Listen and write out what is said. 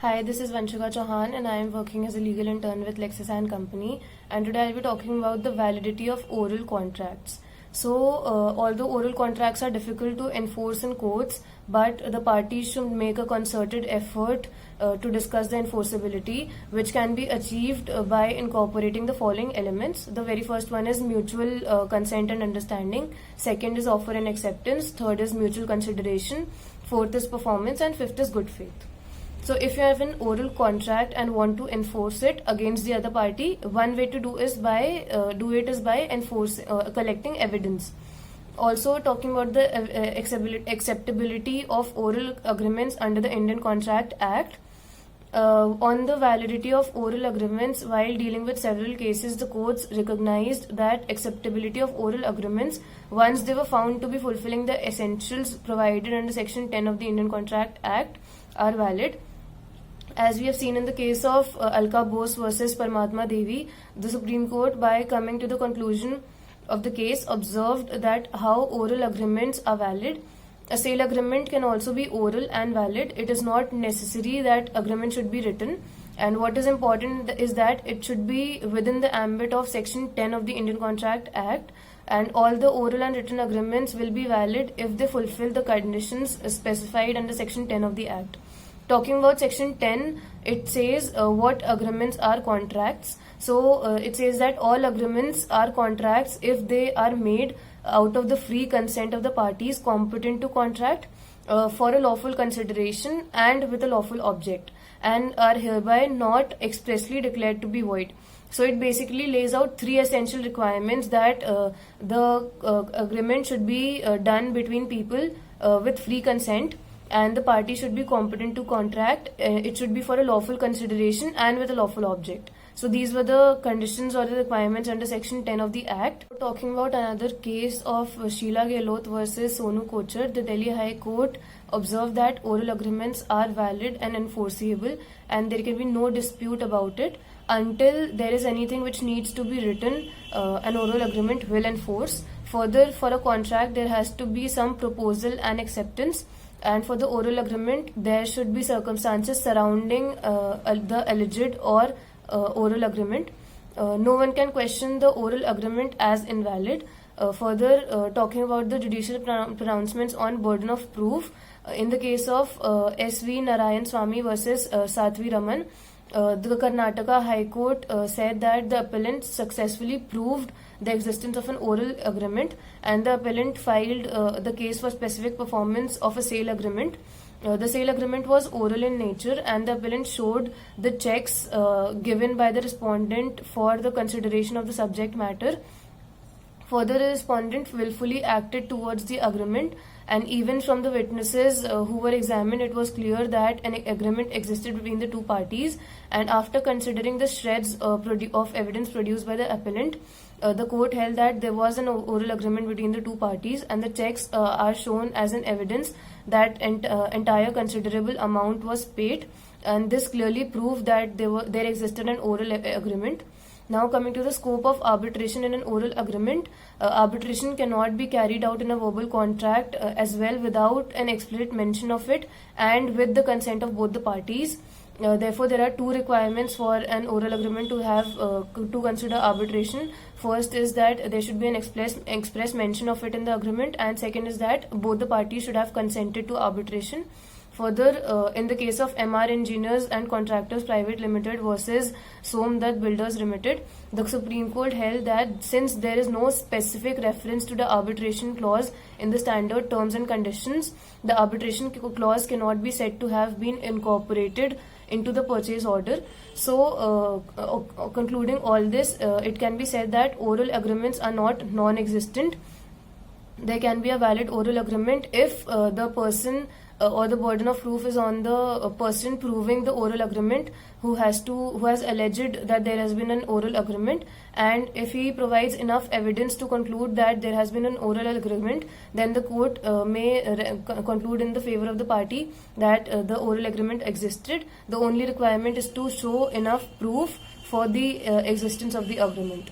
Hi, this is Vanshika Chauhan and I am working as a legal intern with Lexis and Company, and today I'll be talking about the validity of oral contracts. Although oral contracts are difficult to enforce in courts, but the parties should make a concerted effort to discuss the enforceability, which can be achieved by incorporating the following elements. The very first one is mutual consent and understanding. Second is offer and acceptance. Third is mutual consideration. Fourth is performance, and fifth is good faith. So if you have an oral contract and want to enforce it against the other party, one way to do is by collecting evidence. Also talking about the acceptability of oral agreements under the Indian Contract Act. On the validity of oral agreements, while dealing with several cases, the courts recognized that acceptability of oral agreements, once they were found to be fulfilling the essentials provided under Section 10 of the Indian Contract Act, are valid. As we have seen in the case of Alka Bose versus Paramatma Devi, the Supreme Court, by coming to the conclusion of the case, observed that how oral agreements are valid. A sale agreement can also be oral and valid. It is not necessary that agreement should be written. And what is important is that it should be within the ambit of Section 10 of the Indian Contract Act, and all the oral and written agreements will be valid if they fulfill the conditions specified under Section 10 of the Act. Talking about Section 10, it says what agreements are contracts. It says that all agreements are contracts if they are made out of the free consent of the parties competent to contract for a lawful consideration and with a lawful object, and are hereby not expressly declared to be void. So it basically lays out three essential requirements that the agreement should be done between people with free consent, and the party should be competent to contract. It should be for a lawful consideration and with a lawful object. So these were the conditions or the requirements under Section 10 of the Act. Talking about another case of Sheila Gehlot versus Sonu Kochar, the Delhi High Court observed that oral agreements are valid and enforceable, and there can be no dispute about it. Until there is anything which needs to be written, an oral agreement will enforce. Further, for a contract, there has to be some proposal and acceptance. And for the oral agreement, there should be circumstances surrounding the alleged or oral agreement. No one can question the oral agreement as invalid. Further, talking about the judicial pronouncements on burden of proof, in the case of S.V. Narayan Swamy versus Sathvi Raman, the Karnataka High Court said that the appellant successfully proved the existence of an oral agreement, and the appellant filed the case for specific performance of a sale agreement. The sale agreement was oral in nature, and the appellant showed the checks given by the respondent for the consideration of the subject matter. Further, the respondent willfully acted towards the agreement, and even from the witnesses who were examined, it was clear that an agreement existed between the two parties. And after considering the shreds of evidence produced by the appellant, the court held that there was an oral agreement between the two parties, and the checks are shown as an evidence that entire considerable amount was paid, and this clearly proved that there existed an oral agreement. Now coming to the scope of arbitration in an oral agreement, arbitration cannot be carried out in a verbal contract as well without an explicit mention of it and with the consent of both the parties. Therefore, there are two requirements for an oral agreement to have to consider arbitration. First is that there should be an express mention of it in the agreement, and second is that both the parties should have consented to arbitration. Further, in the case of MR Engineers and Contractors Private Limited versus Somdutt Builders Limited, the Supreme Court held that since there is no specific reference to the arbitration clause in the standard terms and conditions, the arbitration clause cannot be said to have been incorporated into the purchase order. So, concluding all this, it can be said that oral agreements are not non-existent. There can be a valid oral agreement if the person or the burden of proof is on the person proving the oral agreement who has alleged that there has been an oral agreement, and if he provides enough evidence to conclude that there has been an oral agreement, then the court may conclude in the favor of the party that the oral agreement existed. The only requirement is to show enough proof for the existence of the agreement.